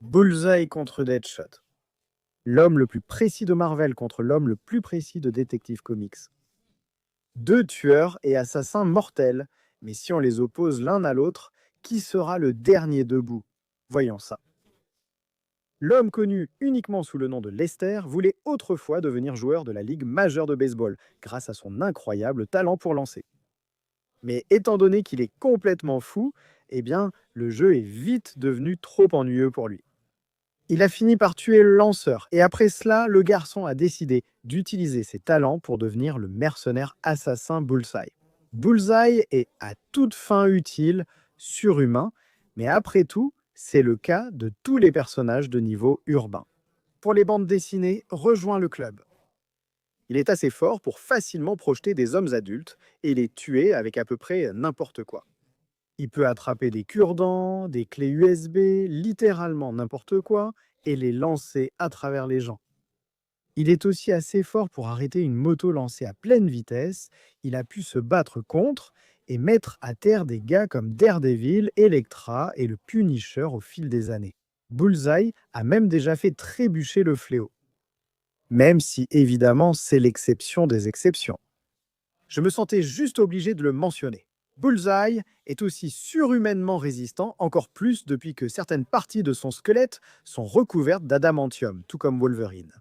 Bullseye contre Deadshot. L'homme le plus précis de Marvel contre l'homme le plus précis de Detective Comics. Deux tueurs et assassins mortels, mais si on les oppose l'un à l'autre, qui sera le dernier debout? Voyons ça. L'homme connu uniquement sous le nom de Lester voulait autrefois devenir joueur de la Ligue majeure de baseball, grâce à son incroyable talent pour lancer. Mais étant donné qu'il est complètement fou, eh bien, le jeu est vite devenu trop ennuyeux pour lui. Il a fini par tuer le lanceur, et après cela, le garçon a décidé d'utiliser ses talents pour devenir le mercenaire assassin Bullseye. Bullseye est à toute fin utile, surhumain, mais après tout, c'est le cas de tous les personnages de niveau urbain. Pour les bandes dessinées, rejoins le club. Il est assez fort pour facilement projeter des hommes adultes et les tuer avec à peu près n'importe quoi. Il peut attraper des cure-dents, des clés USB, littéralement n'importe quoi, et les lancer à travers les gens. Il est aussi assez fort pour arrêter une moto lancée à pleine vitesse. Il a pu se battre contre et mettre à terre des gars comme Daredevil, Elektra et le Punisher au fil des années. Bullseye a même déjà fait trébucher le fléau. Même si évidemment c'est l'exception des exceptions. Je me sentais juste obligé de le mentionner. Bullseye est aussi surhumainement résistant, encore plus depuis que certaines parties de son squelette sont recouvertes d'adamantium, tout comme Wolverine.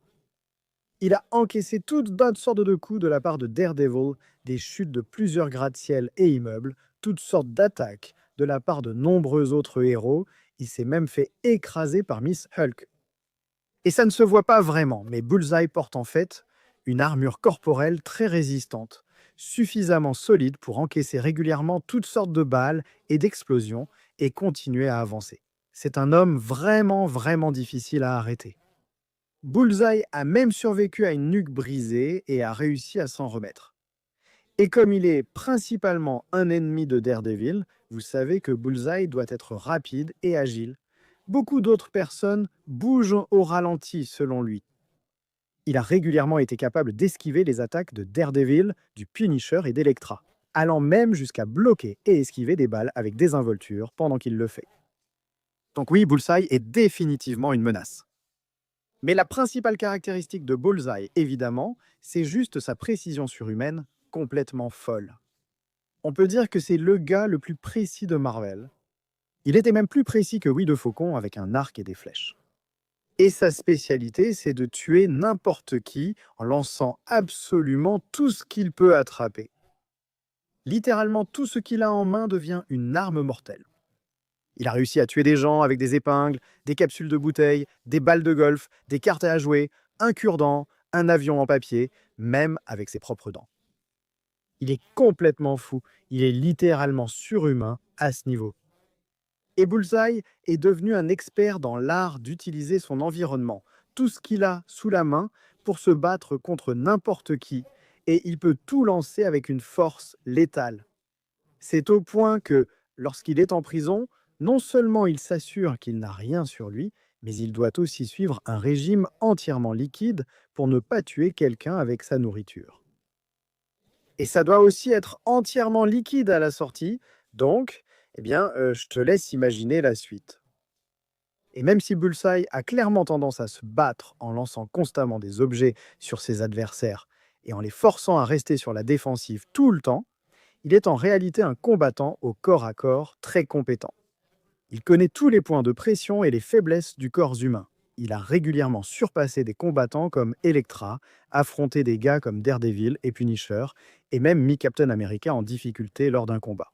Il a encaissé toutes sortes de coups de la part de Daredevil, des chutes de plusieurs gratte-ciel et immeubles, toutes sortes d'attaques de la part de nombreux autres héros. Il s'est même fait écraser par Miss Hulk. Et ça ne se voit pas vraiment, mais Bullseye porte en fait une armure corporelle très résistante, suffisamment solide pour encaisser régulièrement toutes sortes de balles et d'explosions et continuer à avancer. C'est un homme vraiment difficile à arrêter. Bullseye a même survécu à une nuque brisée et a réussi à s'en remettre. Et comme il est principalement un ennemi de Daredevil, vous savez que Bullseye doit être rapide et agile. Beaucoup d'autres personnes bougent au ralenti selon lui. Il a régulièrement été capable d'esquiver les attaques de Daredevil, du Punisher et d'Elektra, allant même jusqu'à bloquer et esquiver des balles avec désinvolture pendant qu'il le fait. Donc oui, Bullseye est définitivement une menace. Mais la principale caractéristique de Bullseye, évidemment, c'est juste sa précision surhumaine complètement folle. On peut dire que c'est le gars le plus précis de Marvel. Il était même plus précis que Will de Faucon avec un arc et des flèches. Et sa spécialité, c'est de tuer n'importe qui en lançant absolument tout ce qu'il peut attraper. Littéralement, tout ce qu'il a en main devient une arme mortelle. Il a réussi à tuer des gens avec des épingles, des capsules de bouteilles, des balles de golf, des cartes à jouer, un cure-dent, un avion en papier, même avec ses propres dents. Il est complètement fou, il est littéralement surhumain à ce niveau. Et Bullseye est devenu un expert dans l'art d'utiliser son environnement, tout ce qu'il a sous la main pour se battre contre n'importe qui, et il peut tout lancer avec une force létale. C'est au point que, lorsqu'il est en prison, non seulement il s'assure qu'il n'a rien sur lui, mais il doit aussi suivre un régime entièrement liquide pour ne pas tuer quelqu'un avec sa nourriture. Et ça doit aussi être entièrement liquide à la sortie, donc, je te laisse imaginer la suite. Et même si Bullseye a clairement tendance à se battre en lançant constamment des objets sur ses adversaires et en les forçant à rester sur la défensive tout le temps, il est en réalité un combattant au corps à corps très compétent. Il connaît tous les points de pression et les faiblesses du corps humain. Il a régulièrement surpassé des combattants comme Elektra, affronté des gars comme Daredevil et Punisher, et même mis Captain America en difficulté lors d'un combat.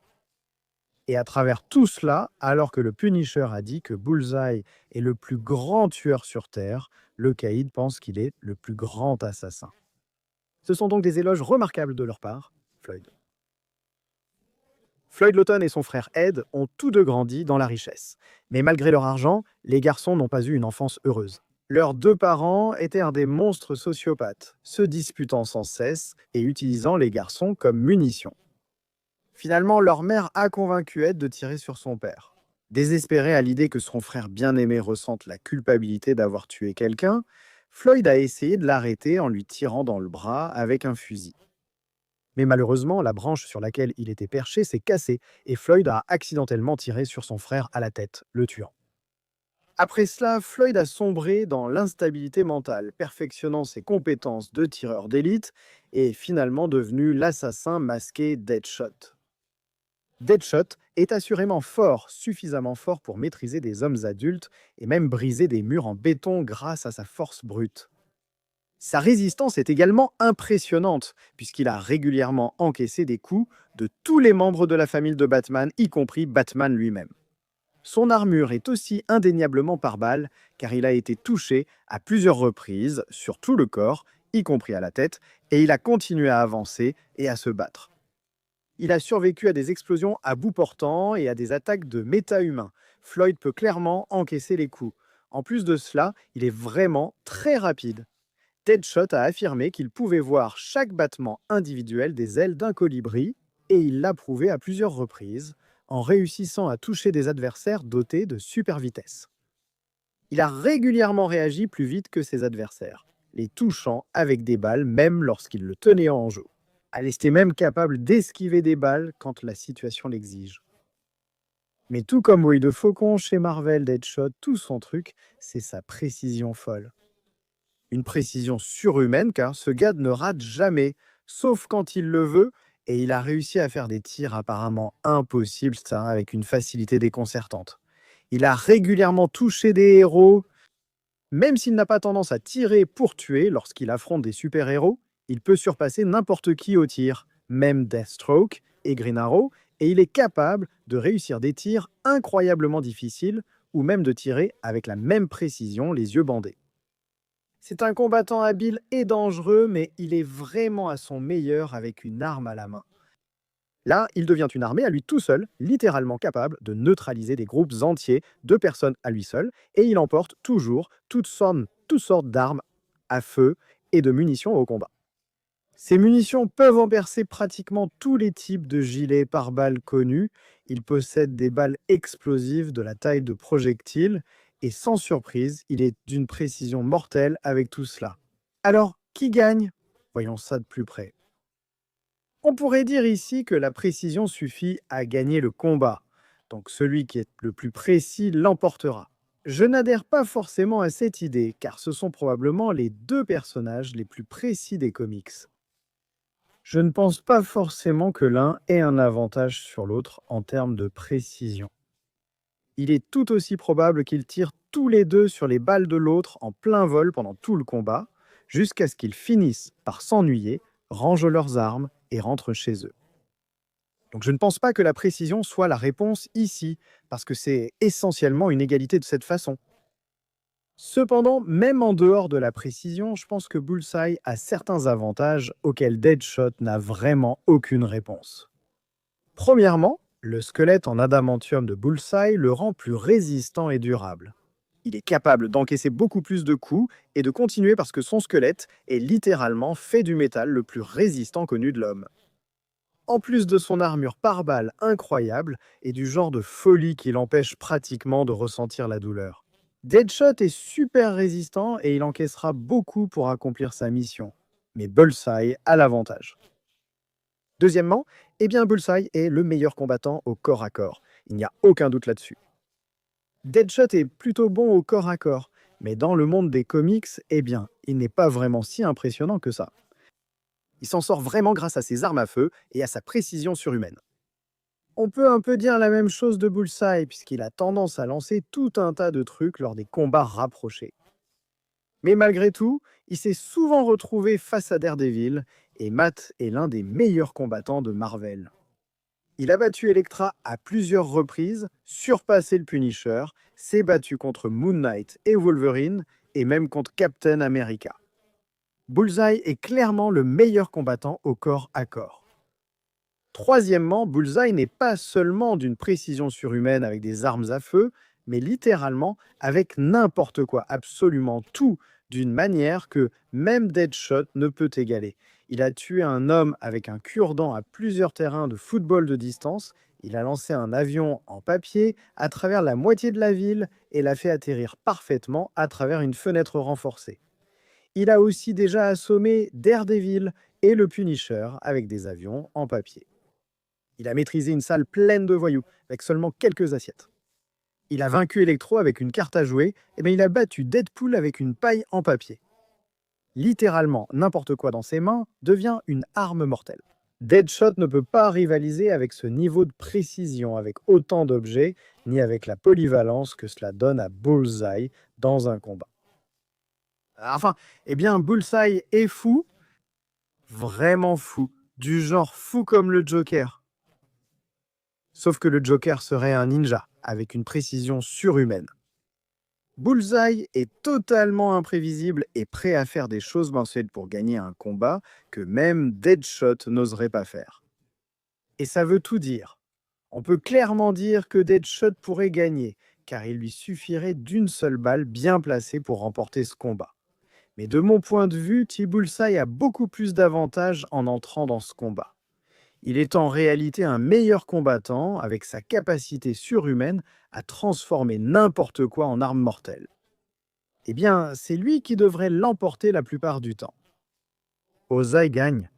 Et à travers tout cela, alors que le Punisher a dit que Bullseye est le plus grand tueur sur Terre, le Caïd pense qu'il est le plus grand assassin. Ce sont donc des éloges remarquables de leur part, Floyd. Floyd Lawton et son frère Ed ont tous deux grandi dans la richesse. Mais malgré leur argent, les garçons n'ont pas eu une enfance heureuse. Leurs deux parents étaient des monstres sociopathes, se disputant sans cesse et utilisant les garçons comme munitions. Finalement, leur mère a convaincu Ed de tirer sur son père. Désespéré à l'idée que son frère bien-aimé ressente la culpabilité d'avoir tué quelqu'un, Floyd a essayé de l'arrêter en lui tirant dans le bras avec un fusil. Mais malheureusement, la branche sur laquelle il était perché s'est cassée et Floyd a accidentellement tiré sur son frère à la tête, le tuant. Après cela, Floyd a sombré dans l'instabilité mentale, perfectionnant ses compétences de tireur d'élite et est finalement devenu l'assassin masqué Deadshot. Deadshot est assurément fort, suffisamment fort pour maîtriser des hommes adultes et même briser des murs en béton grâce à sa force brute. Sa résistance est également impressionnante, puisqu'il a régulièrement encaissé des coups de tous les membres de la famille de Batman, y compris Batman lui-même. Son armure est aussi indéniablement par balle, car il a été touché à plusieurs reprises sur tout le corps, y compris à la tête, et il a continué à avancer et à se battre. Il a survécu à des explosions à bout portant et à des attaques de méta-humains. Floyd peut clairement encaisser les coups. En plus de cela, il est vraiment très rapide. Deadshot a affirmé qu'il pouvait voir chaque battement individuel des ailes d'un colibri, et il l'a prouvé à plusieurs reprises, en réussissant à toucher des adversaires dotés de super vitesse. Il a régulièrement réagi plus vite que ses adversaires, les touchant avec des balles même lorsqu'ils le tenaient en jeu. Elle était même capable d'esquiver des balles quand la situation l'exige. Mais tout comme Œil de Faucon chez Marvel, Deadshot, tout son truc, c'est sa précision folle. Une précision surhumaine car ce gars ne rate jamais, sauf quand il le veut, et il a réussi à faire des tirs apparemment impossibles, ça, avec une facilité déconcertante. Il a régulièrement touché des héros, même s'il n'a pas tendance à tirer pour tuer lorsqu'il affronte des super-héros, il peut surpasser n'importe qui au tir, même Deathstroke et Green Arrow, et il est capable de réussir des tirs incroyablement difficiles ou même de tirer avec la même précision les yeux bandés. C'est un combattant habile et dangereux, mais il est vraiment à son meilleur avec une arme à la main. Là, il devient une armée à lui tout seul, littéralement capable de neutraliser des groupes entiers de personnes à lui seul, et il emporte toujours toutes sortes d'armes à feu et de munitions au combat. Ces munitions peuvent en percer pratiquement tous les types de gilets pare-balles connus. Il possède des balles explosives de la taille de projectiles, et sans surprise, il est d'une précision mortelle avec tout cela. Alors, qui gagne? Voyons ça de plus près. On pourrait dire ici que la précision suffit à gagner le combat. Donc celui qui est le plus précis l'emportera. Je n'adhère pas forcément à cette idée, car ce sont probablement les deux personnages les plus précis des comics. Je ne pense pas forcément que l'un ait un avantage sur l'autre en termes de précision. Il est tout aussi probable qu'ils tirent tous les deux sur les balles de l'autre en plein vol pendant tout le combat, jusqu'à ce qu'ils finissent par s'ennuyer, rangent leurs armes et rentrent chez eux. Donc je ne pense pas que la précision soit la réponse ici, parce que c'est essentiellement une égalité de cette façon. Cependant, même en dehors de la précision, je pense que Bullseye a certains avantages auxquels Deadshot n'a vraiment aucune réponse. Premièrement, le squelette en adamantium de Bullseye le rend plus résistant et durable. Il est capable d'encaisser beaucoup plus de coups et de continuer parce que son squelette est littéralement fait du métal le plus résistant connu de l'homme. En plus de son armure par balle incroyable et du genre de folie qui l'empêche pratiquement de ressentir la douleur. Deadshot est super résistant et il encaissera beaucoup pour accomplir sa mission. Mais Bullseye a l'avantage. Deuxièmement, Bullseye est le meilleur combattant au corps à corps. Il n'y a aucun doute là-dessus. Deadshot est plutôt bon au corps à corps, mais dans le monde des comics, il n'est pas vraiment si impressionnant que ça. Il s'en sort vraiment grâce à ses armes à feu et à sa précision surhumaine. On peut un peu dire la même chose de Bullseye, puisqu'il a tendance à lancer tout un tas de trucs lors des combats rapprochés. Mais malgré tout, il s'est souvent retrouvé face à Daredevil, et Matt est l'un des meilleurs combattants de Marvel. Il a battu Elektra à plusieurs reprises, surpassé le Punisher, s'est battu contre Moon Knight et Wolverine, et même contre Captain America. Bullseye est clairement le meilleur combattant au corps à corps. Troisièmement, Bullseye n'est pas seulement d'une précision surhumaine avec des armes à feu, mais littéralement avec n'importe quoi, absolument tout, d'une manière que même Deadshot ne peut égaler. Il a tué un homme avec un cure-dent à plusieurs terrains de football de distance, il a lancé un avion en papier à travers la moitié de la ville et l'a fait atterrir parfaitement à travers une fenêtre renforcée. Il a aussi déjà assommé Daredevil et le Punisher avec des avions en papier. Il a maîtrisé une salle pleine de voyous, avec seulement quelques assiettes. Il a vaincu Electro avec une carte à jouer, et bien il a battu Deadpool avec une paille en papier. Littéralement, n'importe quoi dans ses mains devient une arme mortelle. Deadshot ne peut pas rivaliser avec ce niveau de précision, avec autant d'objets, ni avec la polyvalence que cela donne à Bullseye dans un combat. Enfin, eh bien, Bullseye est fou, vraiment fou, du genre fou comme le Joker. Sauf que le Joker serait un ninja, avec une précision surhumaine. Bullseye est totalement imprévisible et prêt à faire des choses mensuelles pour gagner un combat que même Deadshot n'oserait pas faire. Et ça veut tout dire. On peut clairement dire que Deadshot pourrait gagner, car il lui suffirait d'une seule balle bien placée pour remporter ce combat. Mais de mon point de vue, T-Bullseye a beaucoup plus d'avantages en entrant dans ce combat. Il est en réalité un meilleur combattant avec sa capacité surhumaine à transformer n'importe quoi en arme mortelle. Eh bien, c'est lui qui devrait l'emporter la plupart du temps. Ozai gagne